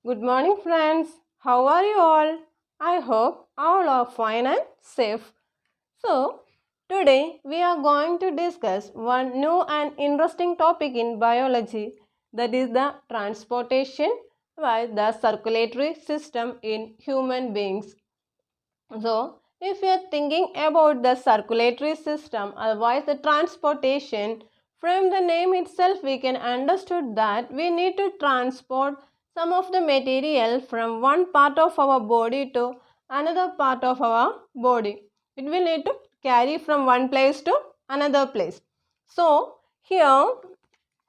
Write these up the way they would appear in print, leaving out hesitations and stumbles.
Good morning, friends. How are you all? I hope all are fine and safe. So, today we are going to discuss one new and interesting topic in biology, that is the transportation by the circulatory system in human beings. So, if you are thinking about the circulatory system, otherwise the transportation, from the name itself we can understood that we need to transport some of the material from one part of our body to another part of our body. It will need to carry from one place to another place. So, here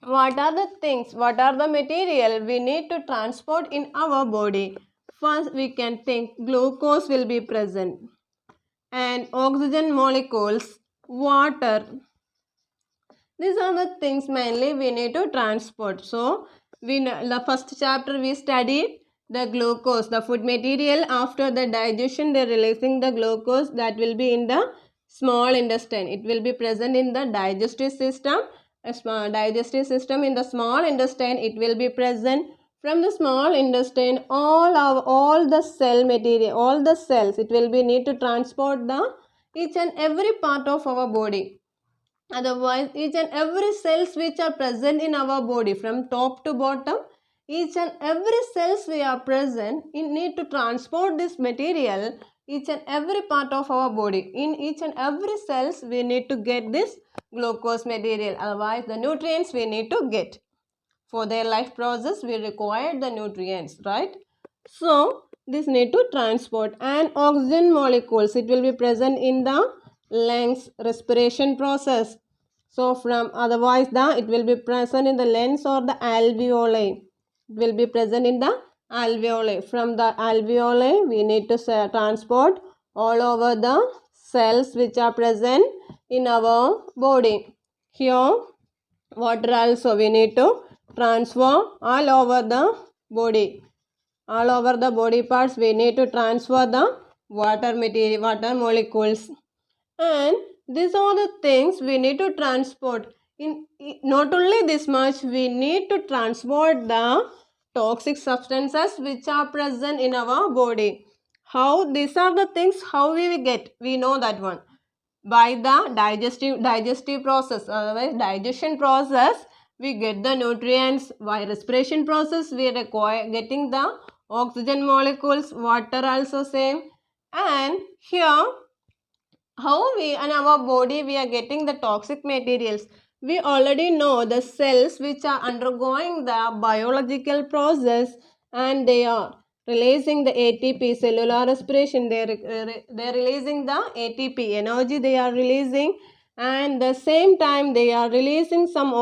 what are the things, what are the material we need to transport in our body? First we can think glucose will be present and oxygen molecules, water. These are the things mainly we need to transport. So, the first chapter we studied the glucose, the food material. After the digestion, they are releasing the glucose that will be in the small intestine. It will be present in the digestive system. A small digestive system in the small intestine. It will be present from the small intestine. All the cell material, all the cells. It will be need to transport the each and every part of our body. Otherwise, each and every cells which are present in our body from top to bottom, each and every cells we are present in need to transport this material each and every part of our body. In each and every cells we need to get this glucose material. Otherwise, the nutrients we need to get. For their life process, we require the nutrients, right? So, this need to transport and oxygen molecules. It will be present in the lungs respiration process. So, from otherwise it will be present in the lungs or the alveoli. It will be present in the alveoli. From the alveoli, we need to transport all over the cells which are present in our body. Here, water also we need to transfer all over the body. All over the body parts we need to transfer the water material, water molecules. And these are the things we need to transport. Not only this much, we need to transport the toxic substances which are present in our body. How these are the things how we get, we know that one by the digestive process, otherwise digestion process we get the nutrients. By respiration process we require getting the oxygen molecules, water also same. And here how we in our body we are getting the toxic materials. We already know the cells which are undergoing the biological process and they are releasing the ATP, cellular respiration. They are releasing the ATP energy, they are releasing, and the same time they are releasing some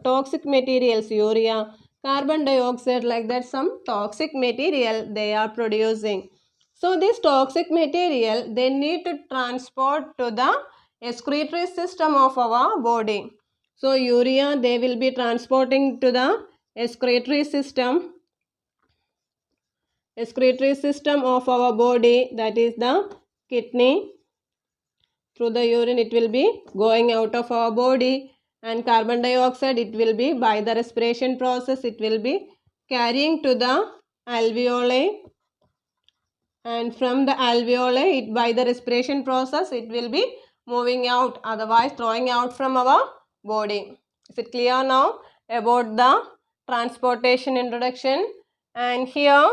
toxic materials, urea, carbon dioxide, like that some toxic material they are producing. So this toxic material they need to transport to the excretory system of our body. So urea they will be transporting to the excretory system of our body, that is the kidney. Through the urine it will be going out of our body, and carbon dioxide it will be by the respiration process it will be carrying to the alveoli, and from the alveoli it by the respiration process it will be moving out, otherwise throwing out from our body. Is it clear now about the transportation introduction? And here,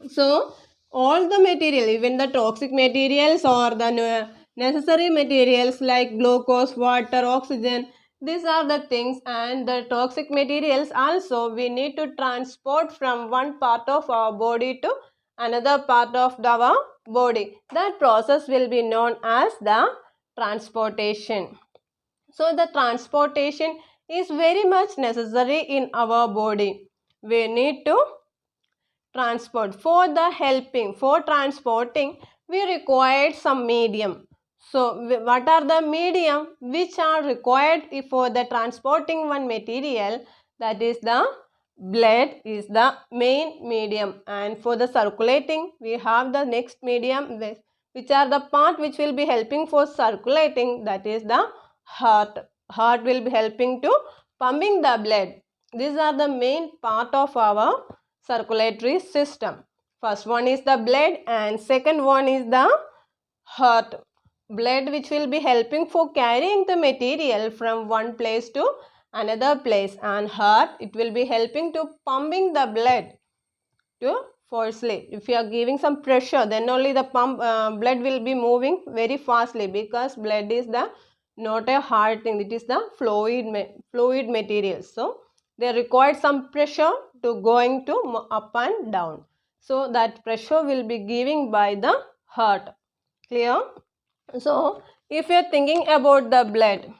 so all the material, even the toxic materials or the necessary materials like glucose, water, oxygen, these are the things, and the toxic materials also we need to transport from one part of our body to another part of our body. That process will be known as the transportation. So the transportation is very much necessary in our body. We need to transport. For the helping, for transporting, we required some medium. So what are the medium which are required for the transporting one material? That is the blood is the main medium, and for the circulating we have the next medium which are the part which will be helping for circulating, that is the heart. Heart will be helping to pumping the blood. These are the main part of our circulatory system. First one is the blood and second one is the heart. Blood which will be helping for carrying the material from one place to another place, and heart it will be helping to pumping the blood to forcefully. If you are giving some pressure, then only the blood will be moving very fastly, because blood is the not a hard thing, it is the fluid material. So they require some pressure to going to up and down. So that pressure will be giving by the heart. Clear? So if you are thinking about the blood,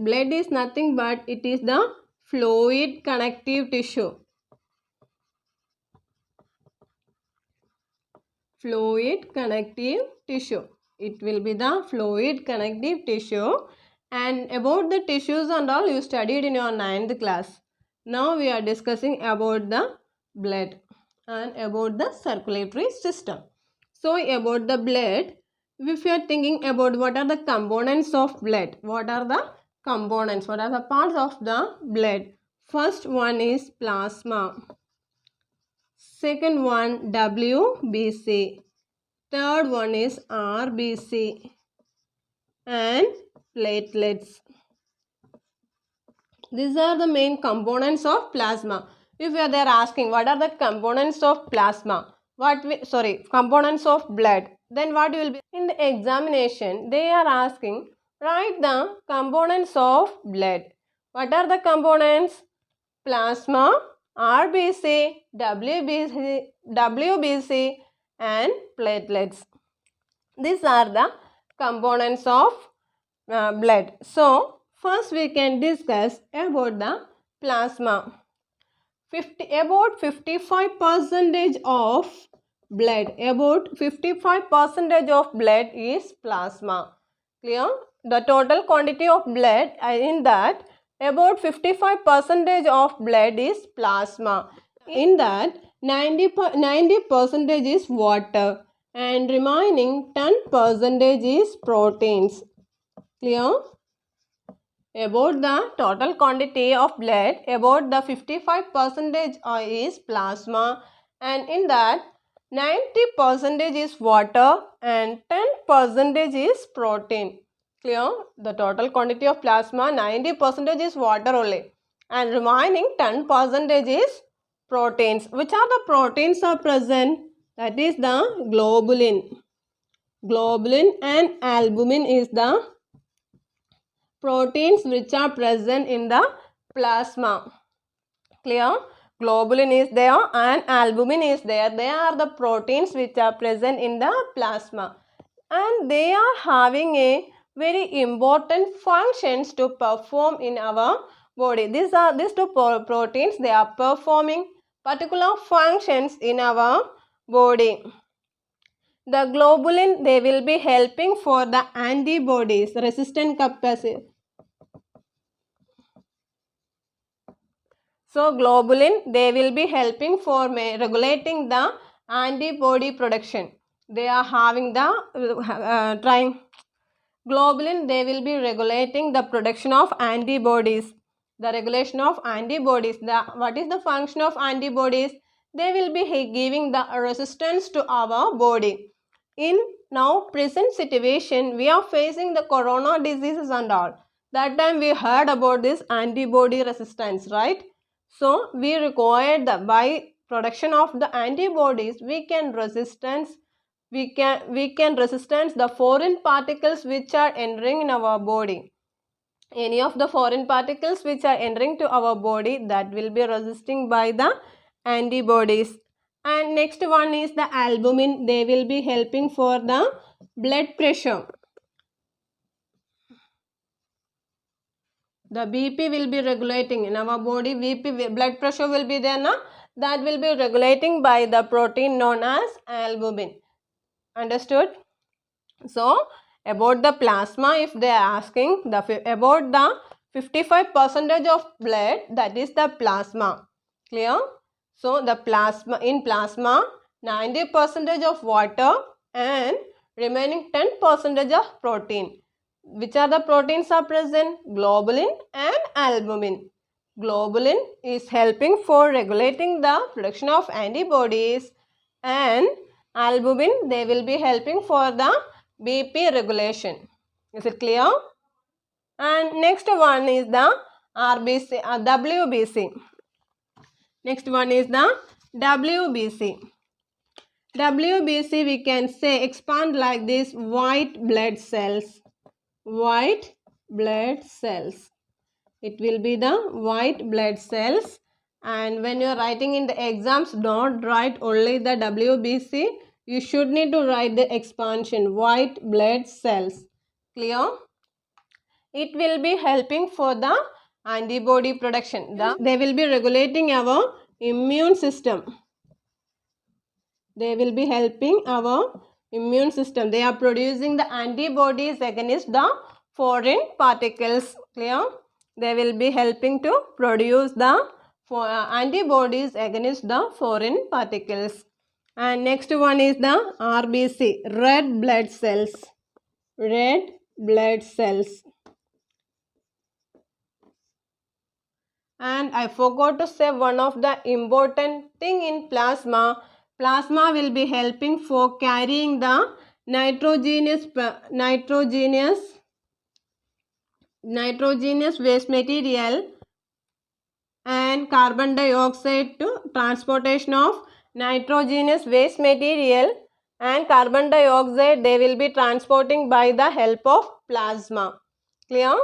blood is nothing but it is the fluid connective tissue. Fluid connective tissue. It will be the fluid connective tissue. And about the tissues and all you studied in your 9th class. Now we are discussing about the blood and about the circulatory system. So about the blood, if you are thinking about what are the components of blood, what are the components, what are the parts of the blood? First one is plasma. Second one WBC. Third one is RBC and platelets. These are the main components of plasma. If you are there asking what are the components of plasma, components of blood, then what will be in the examination? They are asking write the components of blood. What are the components? Plasma, RBC, WBC and platelets. These are the components of blood. So first we can discuss about the plasma. About 55% of blood. About 55% of blood is plasma. Clear? The total quantity of blood, in that about 55% of blood is plasma. In that 90% is water and remaining 10% is proteins. Clear? About the total quantity of blood, about the 55% is plasma, and in that 90% is water and 10% is protein. Clear? The total quantity of plasma, 90% is water only and remaining 10% is proteins. Which are the proteins are present? That is the globulin. Globulin and albumin is the proteins which are present in the plasma. Clear? Globulin is there and albumin is there. They are the proteins which are present in the plasma, and they are having a very important functions to perform in our body. These two proteins, they are performing particular functions in our body. The globulin, they will be helping for the antibodies, resistant capacity. So globulin, they will be helping for regulating the antibody production. They are having the globulin, they will be regulating the production of antibodies. The regulation of antibodies. What is the function of antibodies? They will be giving the resistance to our body. In now present situation, we are facing the corona diseases and all. That time we heard about this antibody resistance, right? So we required by production of the antibodies, we can resistance the foreign particles which are entering in our body. Any of the foreign particles which are entering to our body, that will be resisting by the antibodies. And next one is the albumin. They will be helping for the blood pressure. The BP will be regulating in our body. BP, blood pressure will be there, na? That will be regulating by the protein known as albumin. Understood? So about the plasma, if they are asking about the 55% of blood, that is the plasma. Clear? So the plasma, in plasma 90% of water and remaining 10% of protein. Which are the proteins are present? Globulin and albumin. Globulin is helping for regulating the production of antibodies, and albumin, they will be helping for the BP regulation. Is it clear? And next one is the WBC. Next one is the WBC. WBC we can say expand like this: white blood cells. White blood cells. It will be the white blood cells. And when you are writing in the exams, don't write only the WBC. You should need to write the expansion: white blood cells. Clear? It will be helping for the antibody production. They will be regulating our immune system. They will be helping our immune system. They are producing the antibodies against the foreign particles. Clear? They will be helping to produce the antibodies against the foreign particles. And next one is the RBC, red blood cells. Red blood cells. And I forgot to say one of the important thing in plasma. Plasma will be helping for carrying the nitrogenous waste material and carbon dioxide to transportation of nitrogenous waste material and carbon dioxide, they will be transporting by the help of plasma. Clear?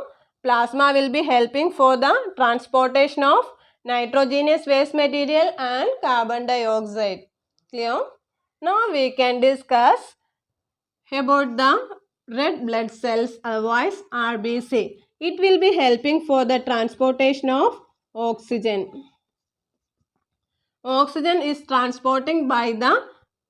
Plasma will be helping for the transportation of nitrogenous waste material and carbon dioxide. Clear? Now we can discuss about the red blood cells, otherwise RBC. It will be helping for the transportation of oxygen. Oxygen is transporting by the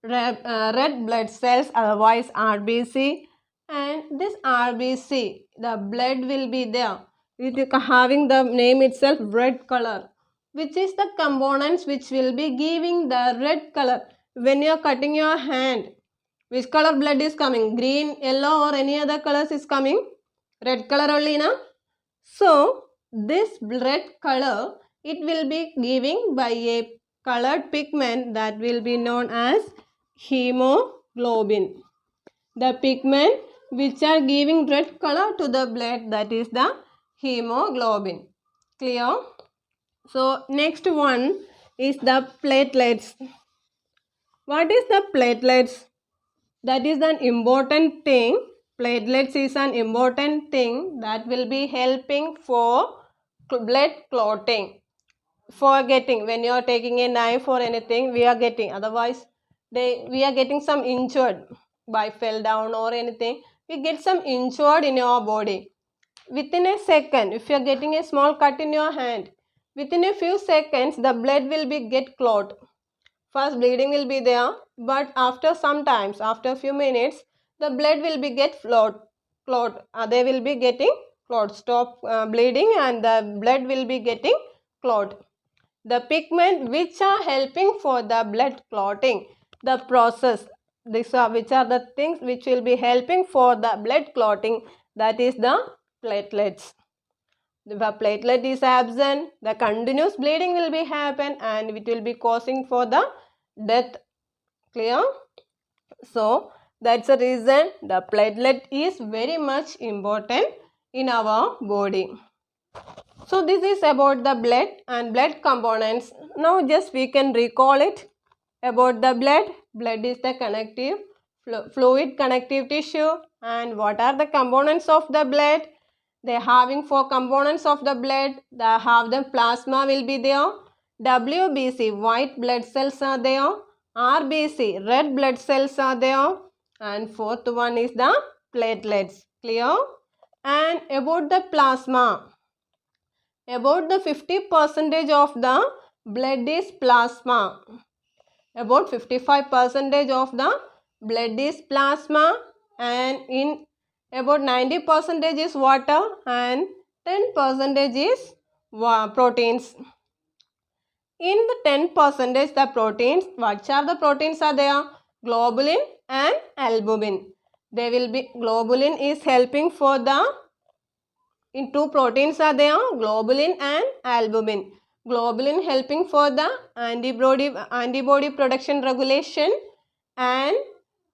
red blood cells, otherwise RBC. And this RBC, the blood will be there. It is having the name itself red color, which is the components which will be giving the red color. When you are cutting your hand, which color blood is coming? Green, yellow or any other colors is coming? Red color only, na? So, this red color, it will be giving by a colored pigment that will be known as hemoglobin. The pigment which are giving red color to the blood, that is the hemoglobin. Clear? So, next one is the platelets. What is the platelets? That is an important thing. Platelets is an important thing that will be helping for blood clotting. For getting, when you are taking a knife or anything, we are getting, otherwise we are getting some injured by fell down or anything, we get some injured in your body. Within a second, if you are getting a small cut in your hand, within a few seconds the blood will be get clot. First bleeding will be there, but after sometimes, after a few minutes, the blood will be get clot. They will be getting clot. Stop bleeding and the blood will be getting clot. The pigment which are helping for the blood clotting, the process, which are the things which will be helping for the blood clotting, that is the platelets. If a platelet is absent, the continuous bleeding will be happen and it will be causing for the death. Clear? So, that's the reason the platelet is very much important in our body. So, this is about the blood and blood components. Now, just we can recall it about the blood. Blood is the connective fluid connective tissue. And what are the components of the blood? They having 4 components of the blood. They have the plasma will be there. WBC, white blood cells are there. RBC, red blood cells are there. And fourth one is the platelets. Clear? And about the plasma, about the 50% of the blood is plasma. About 55% of the blood is plasma, and in about 90% is water and 10% is proteins. In the 10% the proteins, what are the proteins are there? Globulin and albumin. They will be, globulin is helping for the In two proteins are there, globulin and albumin. Globulin helping for the antibody production regulation, and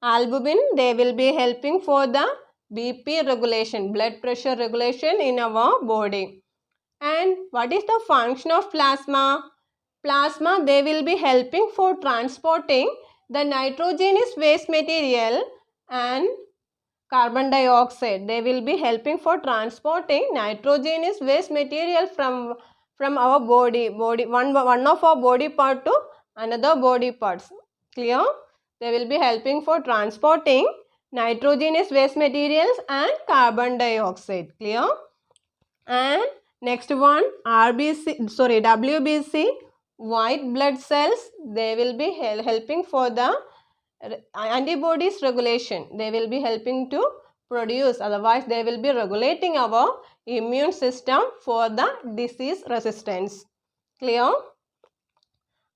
albumin, they will be helping for the BP regulation, blood pressure regulation in our body. And what is the function of plasma? Plasma, they will be helping for transporting the nitrogenous waste material and carbon dioxide. They will be helping for transporting nitrogenous waste material from our body one of our body part to another body parts. Clear? They will be helping for transporting nitrogenous waste materials and carbon dioxide. Clear? And next one, WBC, white blood cells, they will be helping for the antibodies regulation. They will be helping to produce, otherwise they will be regulating our immune system for the disease resistance. Clear?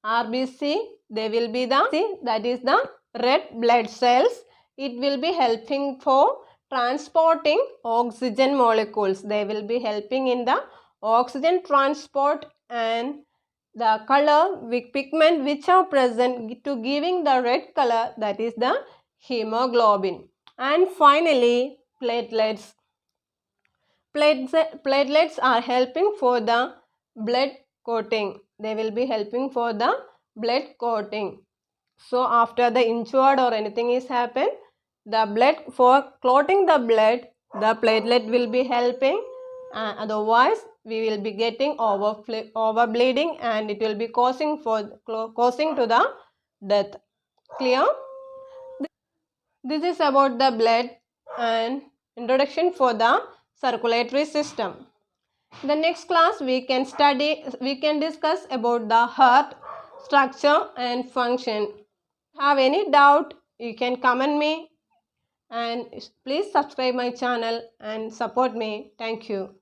RBC, they will be that is the red blood cells. It will be helping for transporting oxygen molecules. They will be helping in the oxygen transport, and the color with pigment which are present to giving the red color, that is the hemoglobin. And finally, platelets. Platelets are helping for the blood coating. They will be helping for the blood coating. So after the injured or anything is happened, the blood, for clotting the blood, the platelet will be helping. Otherwise, we will be getting over bleeding, and it will be causing to the death. Clear? This is about the blood and introduction for the circulatory system. The next class we can discuss about the heart structure and function. Have any doubt, you can comment me, and please subscribe my channel and support me. Thank you.